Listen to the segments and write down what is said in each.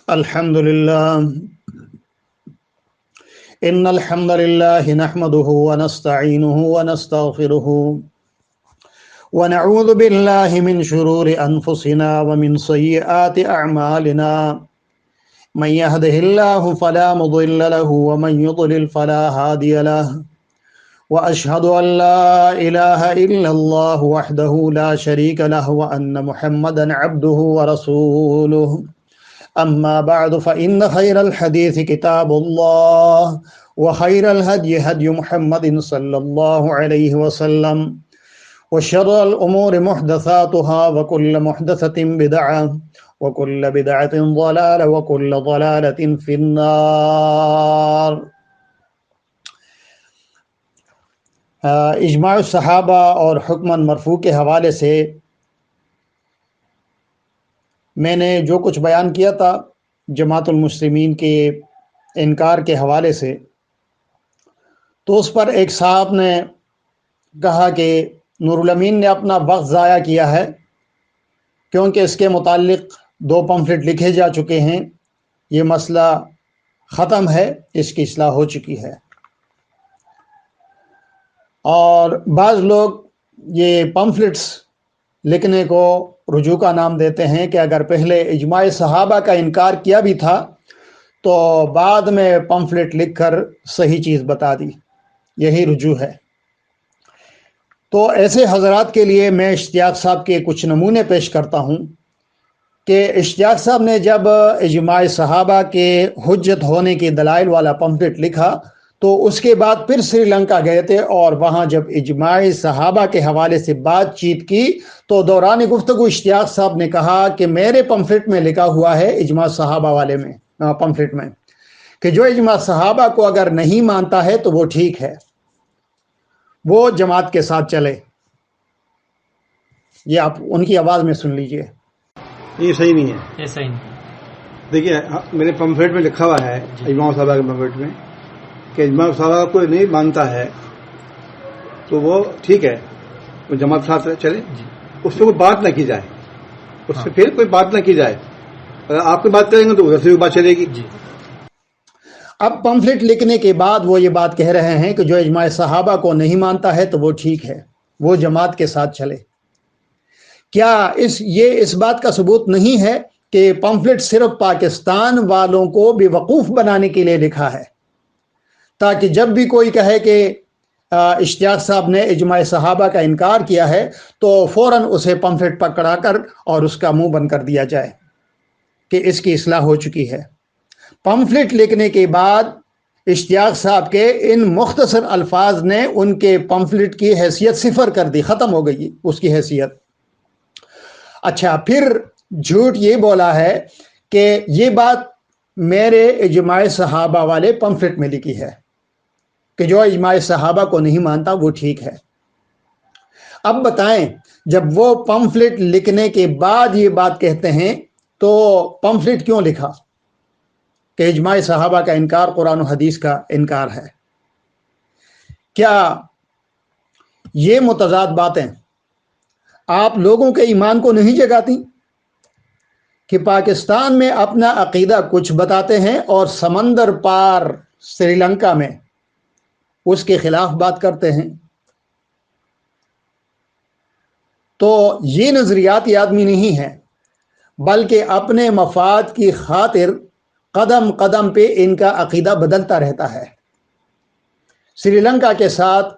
الحمد لله إن الحمد لله نحمده ونستعينه ونستغفره ونعوذ بالله من شرور أنفسنا ومن سيئات أعمالنا من يهده الله فلا مضل له ومن يضلل فلا هادي له وأشهد أن لا إله إلا الله وحده لا شريك له وأن محمدا عبده ورسوله أما بعد فإن خير الحديث كتاب الله وخير الهدي هدي محمد صلى الله عليه وسلم وشر الأمور محدثاتها وكل محدثة بدعة وكل بدعة ضلالة وكل ضلالة في النار۔ اجماع الصحابہ اور حکماً مرفوع کے حوالے سے میں نے جو کچھ بیان کیا تھا جماعت المسلمین کے انکار کے حوالے سے، تو اس پر ایک صاحب نے کہا کہ نور الامین نے اپنا وقت ضائع کیا ہے، کیونکہ اس کے متعلق 2 پمفلٹ لکھے جا چکے ہیں، یہ مسئلہ ختم ہے، اس کی اصلاح ہو چکی ہے۔ اور بعض لوگ یہ پمفلٹس لکھنے کو رجوع کا نام دیتے ہیں کہ اگر پہلے اجماع صحابہ کا انکار کیا بھی تھا تو بعد میں پمفلٹ لکھ کر صحیح چیز بتا دی، یہی رجوع ہے۔ تو ایسے حضرات کے لیے میں اشتیاق صاحب کے کچھ نمونے پیش کرتا ہوں کہ اشتیاق صاحب نے جب اجماع صحابہ کے حجت ہونے کی دلائل والا پمفلٹ لکھا تو اس کے بعد پھر سری لنکا گئے تھے، اور وہاں جب اجماع صحابہ کے حوالے سے بات چیت کی تو دوران گفتگو اشتیاق صاحب نے کہا کہ میرے پمفلٹ میں لکھا ہوا ہے اجماع صحابہ والے میں پمفلٹ میں کہ جو اجماع صحابہ کو اگر نہیں مانتا ہے تو وہ ٹھیک ہے، وہ جماعت کے ساتھ چلے۔ یہ آپ ان کی آواز میں سن لیجئے۔ یہ صحیح نہیں ہے، یہ صحیح نہیں۔ دیکھیے میرے پمفلٹ میں لکھا ہوا ہے اجماع صحابہ کے پمفلٹ میں کہ اجماع صحابہ کو نہیں مانتا ہے تو وہ ٹھیک ہے، وہ جماعت ساتھ چلے، اس سے کوئی بات نہ کی جائے، اس سے پھر کوئی بات نہ کی جائے۔ اگر آپ کی بات کریں گے تو ادھر سے بھی بات چلے گی۔ اب پمفلٹ لکھنے کے بعد وہ یہ بات کہہ رہے ہیں کہ جو اجماع صحابہ کو نہیں مانتا ہے تو وہ ٹھیک ہے، وہ جماعت کے ساتھ چلے۔ کیا اس بات کا ثبوت نہیں ہے کہ پمفلٹ صرف پاکستان والوں کو بے وقوف بنانے کے لیے لکھا ہے، تاکہ جب بھی کوئی کہے کہ اشتیاق صاحب نے اجماع صحابہ کا انکار کیا ہے تو فوراً اسے پمفلٹ پکڑا کر اور اس کا منہ بند کر دیا جائے کہ اس کی اصلاح ہو چکی ہے۔ پمفلٹ لکھنے کے بعد اشتیاق صاحب کے ان مختصر الفاظ نے ان کے پمفلٹ کی حیثیت صفر کر دی، ختم ہو گئی اس کی حیثیت۔ اچھا، پھر جھوٹ یہ بولا ہے کہ یہ بات میرے اجماع صحابہ والے پمفلٹ میں لکھی ہے کہ جو اجماع صحابہ کو نہیں مانتا وہ ٹھیک ہے۔ اب بتائیں، جب وہ پمفلٹ لکھنے کے بعد یہ بات کہتے ہیں تو پمفلٹ کیوں لکھا کہ اجماع صحابہ کا انکار قرآن و حدیث کا انکار ہے؟ کیا یہ متضاد باتیں آپ لوگوں کے ایمان کو نہیں جگاتی کہ پاکستان میں اپنا عقیدہ کچھ بتاتے ہیں اور سمندر پار سری لنکا میں اس کے خلاف بات کرتے ہیں؟ تو یہ نظریاتی آدمی نہیں ہے، بلکہ اپنے مفاد کی خاطر قدم قدم پہ ان کا عقیدہ بدلتا رہتا ہے۔ سری لنکا کے ساتھ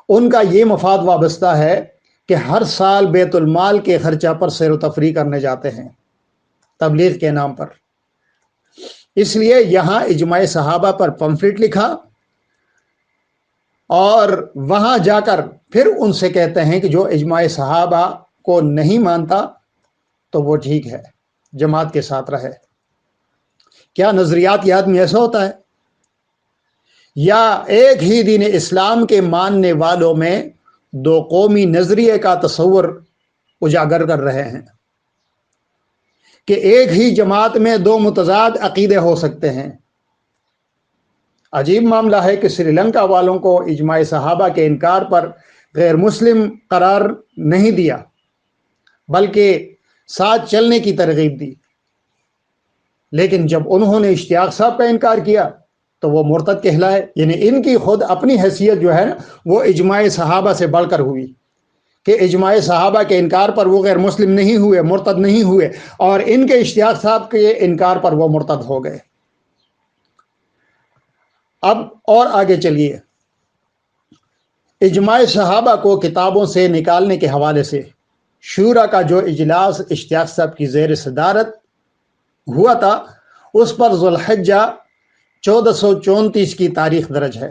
ان کا یہ مفاد وابستہ ہے کہ ہر سال بیت المال کے خرچہ پر سیر و تفریح کرنے جاتے ہیں تبلیغ کے نام پر، اس لیے یہاں اجماع صحابہ پر پمفلٹ لکھا اور وہاں جا کر پھر ان سے کہتے ہیں کہ جو اجماع صحابہ کو نہیں مانتا تو وہ ٹھیک ہے، جماعت کے ساتھ رہے۔ کیا نظریاتی آدمی ایسا ہوتا ہے؟ یا ایک ہی دین اسلام کے ماننے والوں میں 2 قومی نظریے کا تصور اجاگر کر رہے ہیں کہ ایک ہی جماعت میں 2 متضاد عقیدے ہو سکتے ہیں؟ عجیب معاملہ ہے کہ سری لنکا والوں کو اجماع صحابہ کے انکار پر غیر مسلم قرار نہیں دیا، بلکہ ساتھ چلنے کی ترغیب دی۔ لیکن جب انہوں نے اشتیاق صاحب کا انکار کیا تو وہ مرتد کہلائے. یعنی ان کی خود اپنی حیثیت جو ہے نا وہ اجماع صحابہ سے بڑھ کر ہوئی کہ اجماع صحابہ کے انکار پر وہ غیر مسلم نہیں ہوئے، مرتد نہیں ہوئے، اور ان کے اشتیاق صاحب کے انکار پر وہ مرتد ہو گئے. اب اور آگے چلیے. اجماع صحابہ کو کتابوں سے نکالنے کے حوالے سے شورا کا جو اجلاس اشتیاق صاحب کی زیر صدارت ہوا تھا اس پر ذوالحجہ 1434 کی تاریخ درج ہے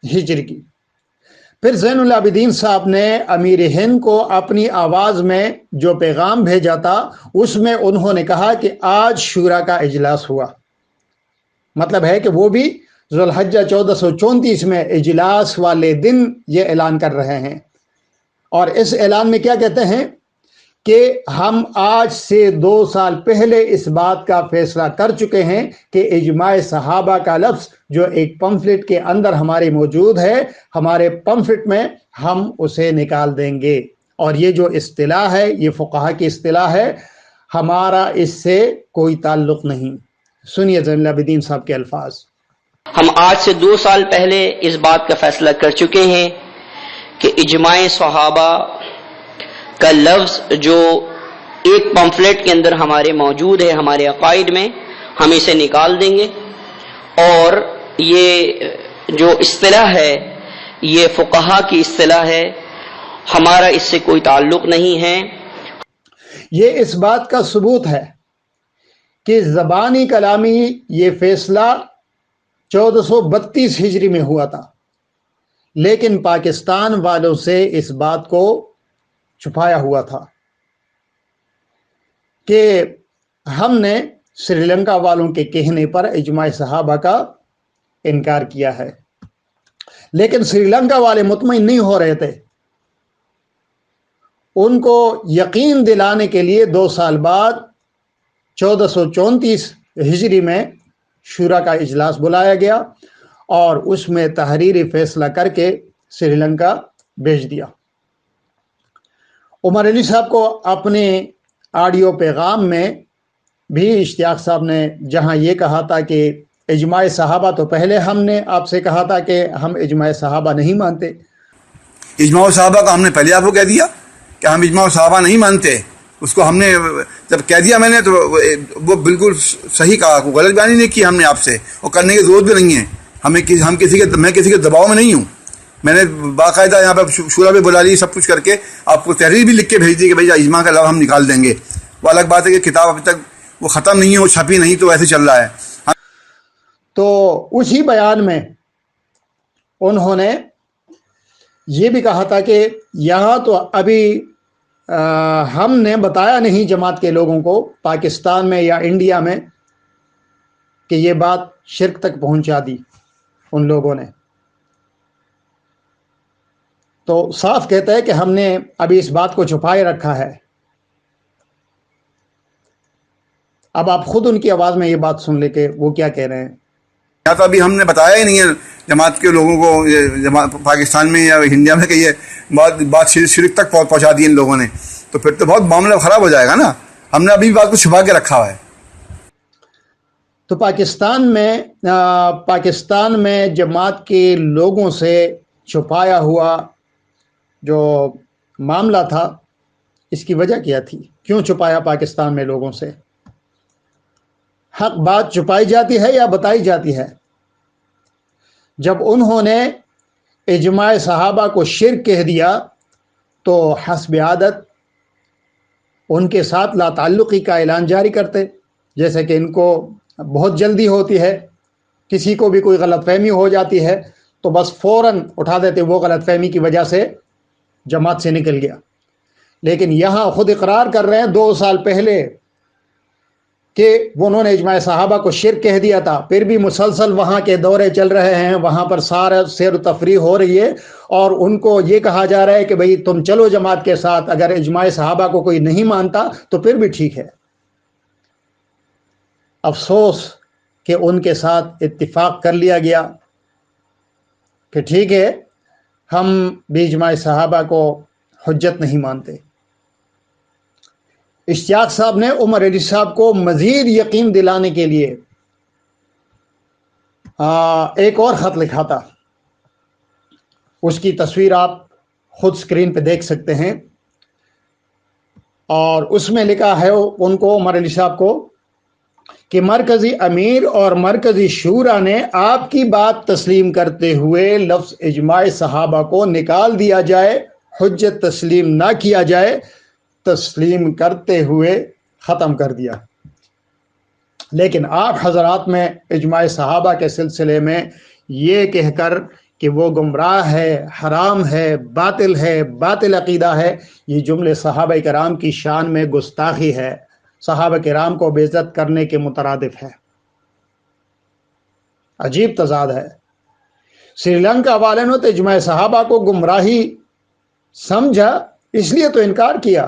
ہجری کی. پھر زین العابدین صاحب نے امیر ہند کو اپنی آواز میں جو پیغام بھیجا تھا اس میں انہوں نے کہا کہ آج شورا کا اجلاس ہوا. مطلب ہے کہ وہ بھی ذوالحجہ 1434 میں اجلاس والے دن یہ اعلان کر رہے ہیں، اور اس اعلان میں کیا کہتے ہیں کہ ہم آج سے 2 سال پہلے اس بات کا فیصلہ کر چکے ہیں کہ اجماع صحابہ کا لفظ جو ایک پمفلٹ کے اندر ہمارے موجود ہے، ہمارے پمفلٹ میں ہم اسے نکال دیں گے. اور یہ جو اصطلاح ہے یہ فقہا کی اصطلاح ہے، ہمارا اس سے کوئی تعلق نہیں. سنیے زین العابدین صاحب کے الفاظ. ہم آج سے 2 سال پہلے اس بات کا فیصلہ کر چکے ہیں کہ اجماع صحابہ کا لفظ جو ایک پمفلیٹ کے اندر ہمارے موجود ہے ہمارے عقائد میں، ہم اسے نکال دیں گے. اور یہ جو اصطلاح ہے یہ فقہا کی اصطلاح ہے، ہمارا اس سے کوئی تعلق نہیں ہے. یہ اس بات کا ثبوت ہے کہ زبانی کلامی یہ فیصلہ 1432 ہجری میں ہوا تھا، لیکن پاکستان والوں سے اس بات کو چھپایا ہوا تھا کہ ہم نے سری لنکا والوں کے کہنے پر اجماع صحابہ کا انکار کیا ہے. لیکن سری لنکا والے مطمئن نہیں ہو رہے تھے. ان کو یقین دلانے کے لیے 2 سال بعد 1434 ہجری میں شورا کا اجلاس بلایا گیا اور اس میں تحریری فیصلہ کر کے سری لنکا بھیج دیا. عمر علی صاحب کو اپنے آڈیو پیغام میں بھی اشتیاق صاحب نے جہاں یہ کہا تھا کہ اجماع صحابہ تو پہلے ہم نے آپ سے کہا تھا کہ ہم اجماع صحابہ نہیں مانتے. اجماع صحابہ کا ہم نے پہلے آپ کو کہہ دیا کہ ہم اجماع صحابہ نہیں مانتے. اس کو ہم نے جب کہہ دیا میں نے تو وہ بالکل صحیح کہا، کوئی غلط بیانی نہیں کی ہم نے آپ سے، اور کرنے کی ضرورت بھی نہیں ہے. میں کسی کے دباؤ میں نہیں ہوں. میں نے باقاعدہ یہاں پہ شورا پہ بلا لی، سب کچھ کر کے آپ کو تحریر بھی لکھ کے بھیج دی کہ بھائی اجماع کا لفظ ہم نکال دیں گے. وہ الگ بات ہے کہ کتاب ابھی تک وہ ختم نہیں ہے، وہ چھپی نہیں، تو ایسے چل رہا ہے. تو اسی بیان میں انہوں نے یہ بھی کہا تھا کہ یہاں تو ابھی ہم نے بتایا نہیں جماعت کے لوگوں کو پاکستان میں یا انڈیا میں کہ یہ بات شرک تک پہنچا دی ان لوگوں نے. تو صاف کہتا ہے کہ ہم نے ابھی اس بات کو چھپائے رکھا ہے. اب آپ خود ان کی آواز میں یہ بات سن لے کہ وہ کیا کہہ رہے ہیں. یا تو ابھی ہم نے بتایا ہی نہیں ہے جماعت کے لوگوں کو پاکستان میں یا انڈیا میں کہ یہ بات شرک تک پہنچا دی ان لوگوں نے، تو پھر تو بہت معاملہ خراب ہو جائے گا نا. ہم نے ابھی بات کو چھپا کے رکھا ہوا ہے. تو پاکستان میں جماعت کے لوگوں سے چھپایا ہوا جو معاملہ تھا اس کی وجہ کیا تھی؟ کیوں چھپایا پاکستان میں لوگوں سے؟ حق بات چھپائی جاتی ہے یا بتائی جاتی ہے؟ جب انہوں نے اجماع صحابہ کو شرک کہہ دیا تو حسب عادت ان کے ساتھ لا تعلقی کا اعلان جاری کرتے، جیسے کہ ان کو بہت جلدی ہوتی ہے، کسی کو بھی کوئی غلط فہمی ہو جاتی ہے تو بس فوراً اٹھا دیتے، وہ غلط فہمی کی وجہ سے جماعت سے نکل گیا. لیکن یہاں خود اقرار کر رہے ہیں 2 سال پہلے کہ انہوں نے اجماع صحابہ کو شرک کہہ دیا تھا، پھر بھی مسلسل وہاں کے دورے چل رہے ہیں، وہاں پر سارا سیر و تفریح ہو رہی ہے، اور ان کو یہ کہا جا رہا ہے کہ بھئی تم چلو جماعت کے ساتھ، اگر اجماع صحابہ کو کوئی نہیں مانتا تو پھر بھی ٹھیک ہے. افسوس کہ ان کے ساتھ اتفاق کر لیا گیا کہ ٹھیک ہے ہم بھی اجماع صحابہ کو حجت نہیں مانتے. اشتیاق صاحب نے عمر علی صاحب کو مزید یقین دلانے کے لیے ایک اور خط لکھا تھا. اس کی تصویر آپ خود اسکرین پہ دیکھ سکتے ہیں، اور اس میں لکھا ہے ان کو، عمر علی صاحب کو، کہ مرکزی امیر اور مرکزی شورا نے آپ کی بات تسلیم کرتے ہوئے لفظ اجماع صحابہ کو نکال دیا جائے، حجت تسلیم نہ کیا جائے، تسلیم کرتے ہوئے ختم کر دیا. لیکن آپ حضرات میں اجماع صحابہ کے سلسلے میں یہ کہہ کر کہ وہ گمراہ ہے، حرام ہے، باطل عقیدہ ہے، یہ جملے صحابہ کرام کی شان میں گستاخی ہے، صحابہ کرام کو بے عزت کرنے کے مترادف ہے. عجیب تضاد ہے. سری لنکا والے نے تو اجماع صحابہ کو گمراہی سمجھا، اس لیے تو انکار کیا.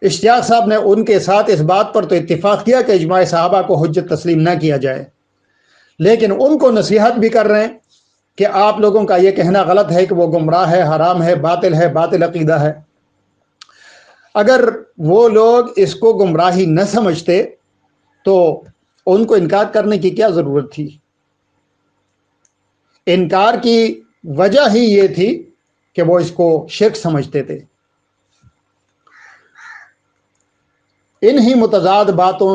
اشتیاق صاحب نے ان کے ساتھ اس بات پر تو اتفاق کیا کہ اجماع صحابہ کو حجت تسلیم نہ کیا جائے، لیکن ان کو نصیحت بھی کر رہے ہیں کہ آپ لوگوں کا یہ کہنا غلط ہے کہ وہ گمراہ ہے، حرام ہے، باطل عقیدہ ہے. اگر وہ لوگ اس کو گمراہی نہ سمجھتے تو ان کو انکار کرنے کی کیا ضرورت تھی؟ انکار کی وجہ ہی یہ تھی کہ وہ اس کو شرک سمجھتے تھے. انہی متضاد باتوں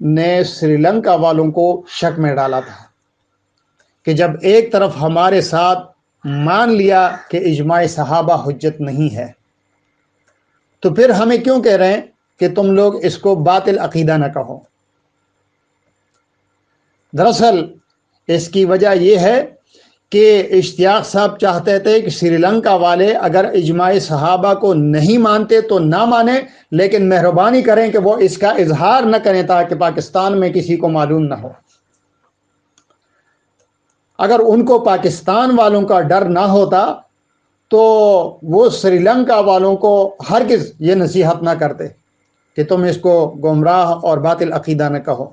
نے سری لنکا والوں کو شک میں ڈالا تھا کہ جب ایک طرف ہمارے ساتھ مان لیا کہ اجماع صحابہ حجت نہیں ہے، تو پھر ہمیں کیوں کہہ رہے ہیں کہ تم لوگ اس کو باطل عقیدہ نہ کہو؟ دراصل اس کی وجہ یہ ہے کہ اشتیاق صاحب چاہتے تھے کہ سری لنکا والے اگر اجماع صحابہ کو نہیں مانتے تو نہ مانیں، لیکن مہربانی کریں کہ وہ اس کا اظہار نہ کریں تاکہ پاکستان میں کسی کو معلوم نہ ہو. اگر ان کو پاکستان والوں کا ڈر نہ ہوتا تو وہ سری لنکا والوں کو ہرگز یہ نصیحت نہ کرتے کہ تم اس کو گمراہ اور باطل عقیدہ نہ کہو.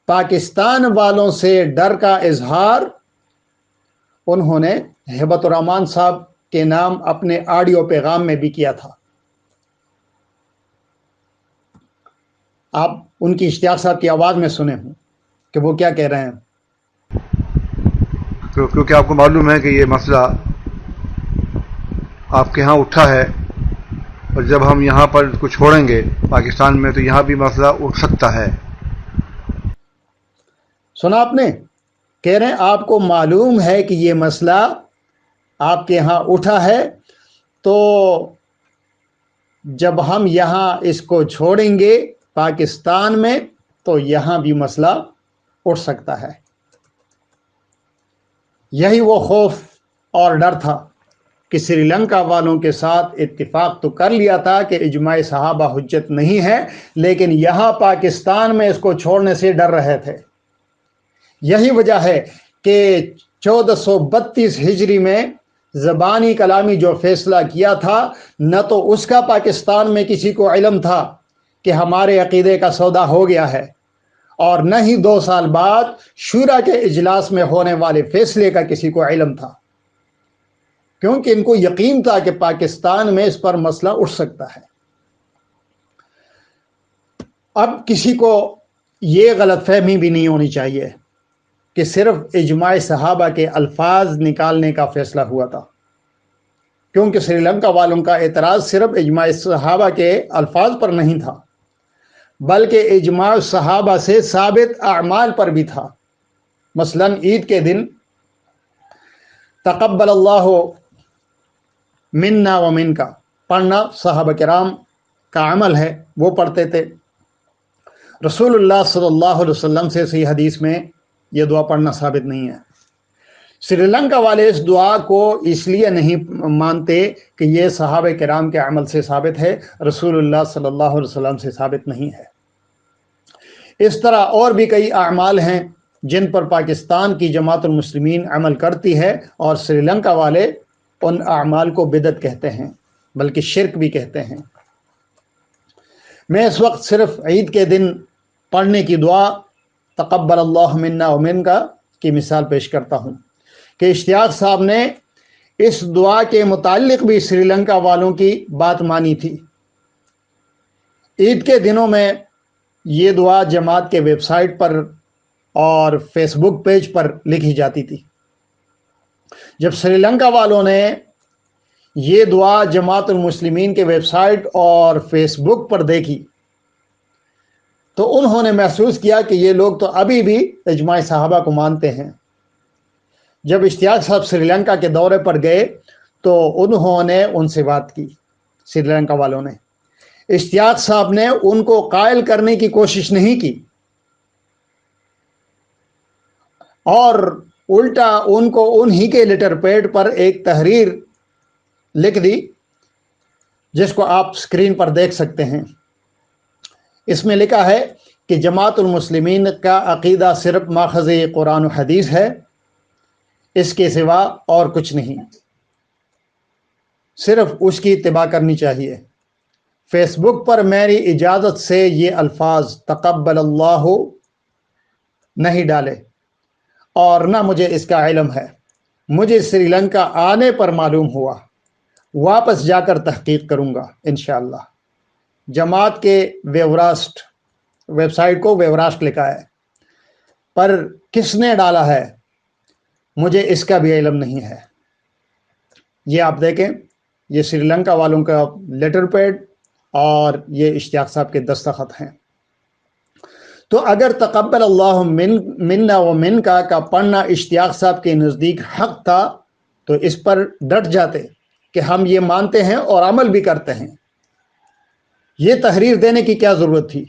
پاکستان والوں سے ڈر کا اظہار انہوں نے ہیبت الرحمان صاحب کے نام اپنے آڈیو پیغام میں بھی کیا تھا. آپ ان کی اشتیاق صاحب کی آواز میں سنے ہوں کہ وہ کیا کہہ رہے ہیں. تو کیونکہ آپ کو معلوم ہے کہ یہ مسئلہ آپ کے ہاں اٹھا ہے، اور جب ہم یہاں پر کو چھوڑیں گے پاکستان میں تو یہاں بھی مسئلہ اٹھ سکتا ہے. سنا آپ نے؟ کہہ رہے ہیں آپ کو معلوم ہے کہ یہ مسئلہ آپ کے ہاں اٹھا ہے، تو جب ہم یہاں اس کو چھوڑیں گے پاکستان میں تو یہاں بھی مسئلہ اٹھ سکتا ہے. یہی وہ خوف اور ڈر تھا کہ سری لنکا والوں کے ساتھ اتفاق تو کر لیا تھا کہ اجماع صحابہ حجت نہیں ہے، لیکن یہاں پاکستان میں اس کو چھوڑنے سے ڈر رہے تھے. یہی وجہ ہے کہ 1432 ہجری میں زبانی کلامی جو فیصلہ کیا تھا، نہ تو اس کا پاکستان میں کسی کو علم تھا کہ ہمارے عقیدے کا سودا ہو گیا ہے، اور نہ ہی 2 سال بعد شورا کے اجلاس میں ہونے والے فیصلے کا کسی کو علم تھا، کیونکہ ان کو یقین تھا کہ پاکستان میں اس پر مسئلہ اٹھ سکتا ہے. اب کسی کو یہ غلط فہمی بھی نہیں ہونی چاہیے کہ صرف اجماع صحابہ کے الفاظ نکالنے کا فیصلہ ہوا تھا، کیونکہ سری لنکا والوں کا اعتراض صرف اجماع صحابہ کے الفاظ پر نہیں تھا، بلکہ اجماع صحابہ سے ثابت اعمال پر بھی تھا. مثلا عید کے دن تقبل اللہ منا و منکا پڑھنا صحابہ کرام کا عمل ہے، وہ پڑھتے تھے. رسول اللہ صلی اللہ علیہ وسلم سے صحیح حدیث میں یہ دعا پڑھنا ثابت نہیں ہے. سری لنکا والے اس دعا کو اس لیے نہیں مانتے کہ یہ صحابہ کرام کے عمل سے ثابت ہے، رسول اللہ صلی اللہ علیہ وسلم سے ثابت نہیں ہے. اس طرح اور بھی کئی اعمال ہیں جن پر پاکستان کی جماعت المسلمین عمل کرتی ہے، اور سری لنکا والے ان اعمال کو بدعت کہتے ہیں، بلکہ شرک بھی کہتے ہیں. میں اس وقت صرف عید کے دن پڑھنے کی دعا تقبل اللہ منا و منکا کی مثال پیش کرتا ہوں کہ اشتیاق صاحب نے اس دعا کے متعلق بھی سری لنکا والوں کی بات مانی تھی. عید کے دنوں میں یہ دعا جماعت کے ویب سائٹ پر اور فیس بک پیج پر لکھی جاتی تھی۔ جب سری لنکا والوں نے یہ دعا جماعت المسلمین کے ویب سائٹ اور فیس بک پر دیکھی تو انہوں نے محسوس کیا کہ یہ لوگ تو ابھی بھی اجماع صحابہ کو مانتے ہیں۔ جب اشتیاق صاحب سری لنکا کے دورے پر گئے تو انہوں نے ان سے بات کی، سری لنکا والوں نے۔ اشتیاق صاحب نے ان کو قائل کرنے کی کوشش نہیں کی اور الٹا ان کو انہی کے لیٹر پیڈ پر ایک تحریر لکھ دی جس کو آپ سکرین پر دیکھ سکتے ہیں۔ اس میں لکھا ہے کہ جماعت المسلمین کا عقیدہ صرف ماخذ قرآن و حدیث ہے، اس کے سوا اور کچھ نہیں، صرف اس کی اتباع کرنی چاہیے۔ فیس بک پر میری اجازت سے یہ الفاظ تقبل اللہ نہیں ڈالے اور نہ مجھے اس کا علم ہے۔ مجھے سری لنکا آنے پر معلوم ہوا، واپس جا کر تحقیق کروں گا انشاءاللہ۔ جماعت کے ویب سائٹ کو ویوراسٹ لکھا ہے، پر کس نے ڈالا ہے مجھے اس کا بھی علم نہیں ہے۔ یہ آپ دیکھیں، یہ سری لنکا والوں کا لیٹر پیڈ اور یہ اشتیاق صاحب کے دستخط ہیں۔ تو اگر تقبل اللہ منا و منکا کا پڑھنا اشتیاق صاحب کے نزدیک حق تھا تو اس پر ڈٹ جاتے کہ ہم یہ مانتے ہیں اور عمل بھی کرتے ہیں۔ یہ تحریر دینے کی کیا ضرورت تھی؟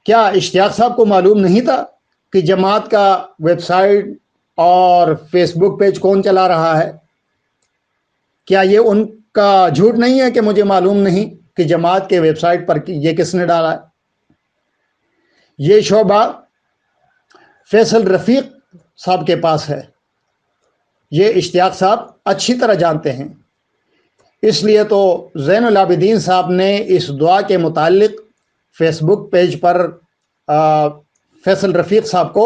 کیا اشتیاق صاحب کو معلوم نہیں تھا کہ جماعت کا ویب سائٹ اور فیس بک پیج کون چلا رہا ہے؟ کیا یہ ان کا جھوٹ نہیں ہے کہ مجھے معلوم نہیں کہ جماعت کے ویب سائٹ پر یہ کس نے ڈالا ہے؟ یہ شعبہ فیصل رفیق صاحب کے پاس ہے، یہ اشتیاق صاحب اچھی طرح جانتے ہیں۔ اس لیے تو زین العابدین صاحب نے اس دعا کے متعلق فیس بک پیج پر فیصل رفیق صاحب کو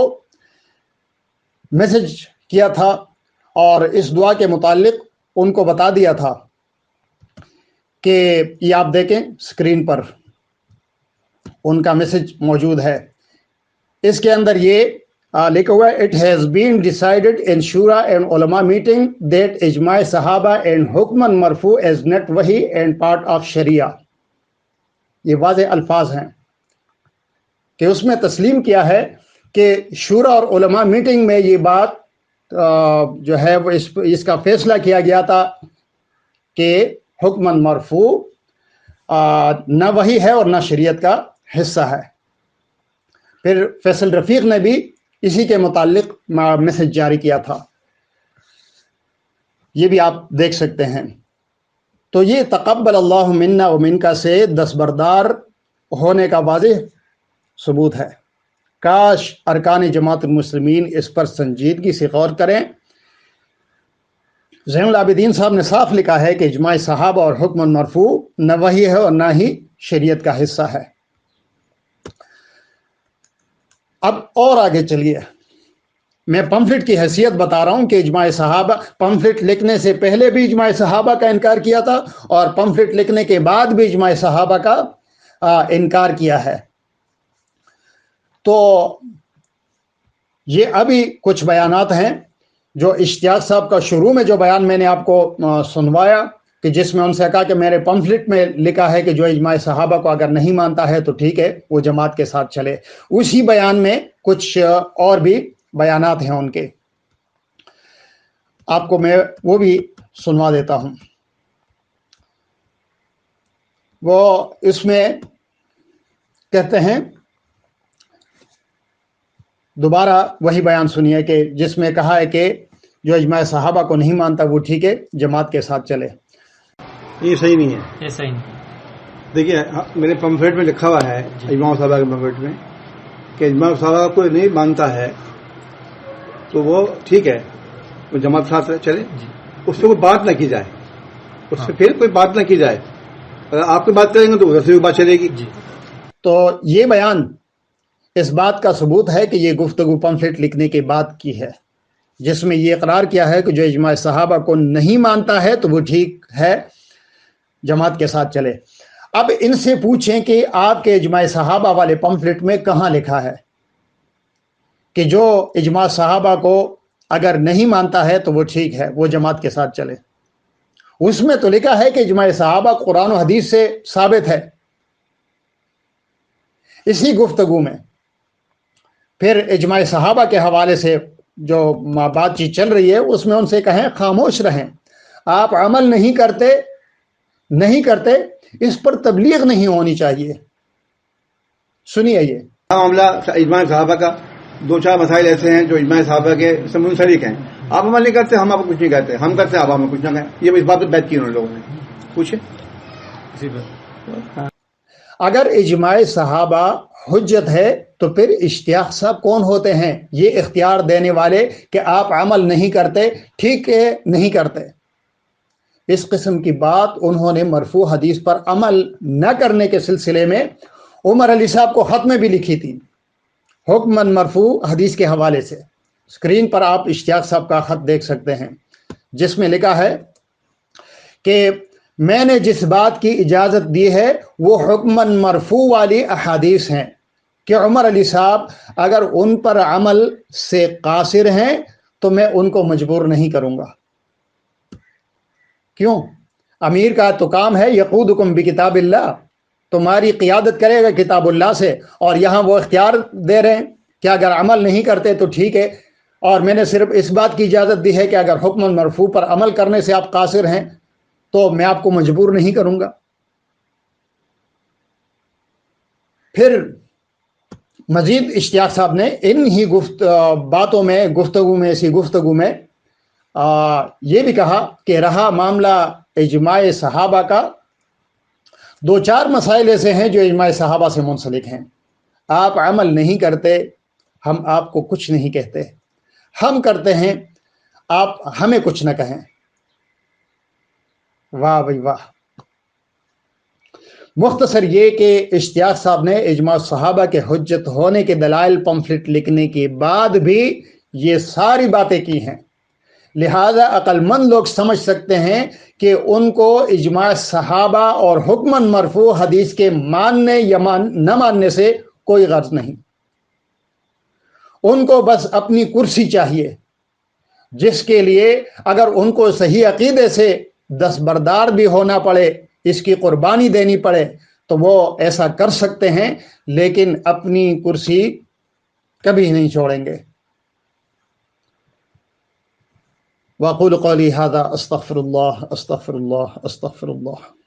میسج کیا تھا اور اس دعا کے متعلق ان کو بتا دیا تھا کہ یہ آپ دیکھیں سکرین پر ان کا میسج موجود ہے۔ اس کے اندر یہ لکھا ہوا ہے، اٹ ہیز بین ڈیسائیڈڈ ان شورا اینڈ علماء میٹنگ دیٹ اجماع صحابہ اینڈ حکمن مرفوع ایز نٹ وحی اینڈ پارٹ آف شریعہ۔ یہ واضح الفاظ ہیں کہ اس میں تسلیم کیا ہے کہ شورا اور علماء میٹنگ میں یہ بات جو ہے وہ اس کا فیصلہ کیا گیا تھا کہ حکمن مرفوع نہ وحی ہے اور نہ شریعت کا حصہ ہے۔ پھر فیصل رفیق نے بھی اسی کے متعلق میسج جاری کیا تھا، یہ بھی آپ دیکھ سکتے ہیں۔ تو یہ تقبل اللہ منا و منکا سے دستبردار ہونے کا واضح ثبوت ہے۔ کاش ارکان جماعت المسلمین اس پر سنجیدگی سے غور کریں۔ زین العابدین صاحب نے صاف لکھا ہے کہ اجماع صحابہ اور حکم مرفوع نہ وحی ہے اور نہ ہی شریعت کا حصہ ہے۔ اب اور آگے چلیے، میں پمفلٹ کی حیثیت بتا رہا ہوں کہ اجماع صحابہ، پمفلٹ لکھنے سے پہلے بھی اجماع صحابہ کا انکار کیا تھا اور پمفلٹ لکھنے کے بعد بھی اجماع صحابہ کا انکار کیا ہے۔ تو یہ ابھی کچھ بیانات ہیں جو اشتیاق صاحب کا شروع میں جو بیان میں نے آپ کو سنوایا کہ جس میں ان سے کہا کہ میرے پمفلٹ میں لکھا ہے کہ جو اجماع صحابہ کو اگر نہیں مانتا ہے تو ٹھیک ہے، وہ جماعت کے ساتھ چلے۔ اسی بیان میں کچھ اور بھی بیانات ہیں ان کے، آپ کو میں وہ بھی سنوا دیتا ہوں۔ وہ اس میں کہتے ہیں، دوبارہ وہی بیان سنیے کہ جس میں کہا ہے کہ جو اجماع صحابہ کو نہیں مانتا وہ ٹھیک ہے، جماعت کے ساتھ چلے۔ یہ صحیح نہیں ہے، یہ صحیح نہیں۔ دیکھیے میرے پمفلیٹ میں لکھا ہوا ہے اجماع صحابہ کے پمفلیٹ میں کہ اجماع صحابہ کو نہیں مانتا ہے تو وہ ٹھیک ہے، وہ جماعت کے ساتھ چلے، اس سے کوئی بات نہ کی جائے، اس سے پھر کوئی بات نہ کی جائے۔ اگر آپ کی بات کریں گے تو ادھر سے بھی بات چلے گی۔ تو یہ بیان اس بات کا ثبوت ہے کہ یہ گفتگو پمفلٹ لکھنے کے بعد کی ہے، جس میں یہ اقرار کیا ہے کہ جو اجماع صحابہ کو نہیں مانتا ہے تو وہ ٹھیک ہے، جماعت کے ساتھ چلے۔ اب ان سے پوچھیں کہ آپ کے اجماع صحابہ والے پمفلٹ میں کہاں لکھا ہے کہ جو اجماع صحابہ کو اگر نہیں مانتا ہے تو وہ ٹھیک ہے، وہ جماعت کے ساتھ چلے۔ اس میں تو لکھا ہے کہ اجماع صحابہ قرآن و حدیث سے ثابت ہے۔ اسی گفتگو میں پھر اجماع صحابہ کے حوالے سے جو بات چیت چل رہی ہے اس میں ان سے کہیں خاموش رہیں، آپ عمل نہیں کرتے، اس پر تبلیغ نہیں ہونی چاہیے۔ سنیے یہ معاملہ اجماع صحابہ کا 2-4 مسائل ایسے ہیں جو اجماع صحابہ کے سے منسلک ہیں، آپ عمل نہیں کرتے، ہم آپ کو کچھ نہیں کہتے، ہم کرتے آپ ہمیں کچھ نہ کہیں، یہ اس بات پہ بیعت کی انہوں نے لوگوں نے۔ پوچھے اگر اجماع صحابہ حجت ہے تو پھر اشتیاق صاحب کون ہوتے ہیں یہ اختیار دینے والے کہ آپ عمل نہیں کرتے، ٹھیک ہے نہیں کرتے؟ اس قسم کی بات انہوں نے مرفوع حدیث پر عمل نہ کرنے کے سلسلے میں عمر علی صاحب کو خط میں بھی لکھی تھی، حکماً مرفوع حدیث کے حوالے سے۔ اسکرین پر آپ اشتیاق صاحب کا خط دیکھ سکتے ہیں جس میں لکھا ہے کہ میں نے جس بات کی اجازت دی ہے وہ حکماً مرفوع والی احادیث ہیں کہ عمر علی صاحب اگر ان پر عمل سے قاصر ہیں تو میں ان کو مجبور نہیں کروں گا۔ کیوں؟ امیر کا تو کام ہے یقودکم بکتاب اللہ، تمہاری قیادت کرے گا کتاب اللہ سے، اور یہاں وہ اختیار دے رہے ہیں کہ اگر عمل نہیں کرتے تو ٹھیک ہے، اور میں نے صرف اس بات کی اجازت دی ہے کہ اگر حکم مرفوع پر عمل کرنے سے آپ قاصر ہیں تو میں آپ کو مجبور نہیں کروں گا۔ پھر مزید اشتیاق صاحب نے ان ہی گفتگو میں یہ بھی کہا کہ رہا معاملہ اجماع صحابہ کا، 2-4 مسائل ایسے ہیں جو اجماع صحابہ سے منسلک ہیں، آپ عمل نہیں کرتے، ہم آپ کو کچھ نہیں کہتے، ہم کرتے ہیں، آپ ہمیں کچھ نہ کہیں۔ واہ بھائی واہ۔ مختصر یہ کہ اشتیاق صاحب نے اجماع صحابہ کے حجت ہونے کے دلائل پمفلٹ لکھنے کے بعد بھی یہ ساری باتیں کی ہیں، لہذا عقل مند لوگ سمجھ سکتے ہیں کہ ان کو اجماع صحابہ اور حکماً مرفوع حدیث کے ماننے یا نہ ماننے سے کوئی غرض نہیں، ان کو بس اپنی کرسی چاہیے، جس کے لیے اگر ان کو صحیح عقیدے سے دستبردار بھی ہونا پڑے، اس کی قربانی دینی پڑے تو وہ ایسا کر سکتے ہیں، لیکن اپنی کرسی کبھی نہیں چھوڑیں گے۔ وَأَقُولُ قَوْلِي هَذَا أَسْتَغْفِرُ اللَّهَ أَسْتَغْفِرُ اللَّهَ أَسْتَغْفِرُ اللَّهَ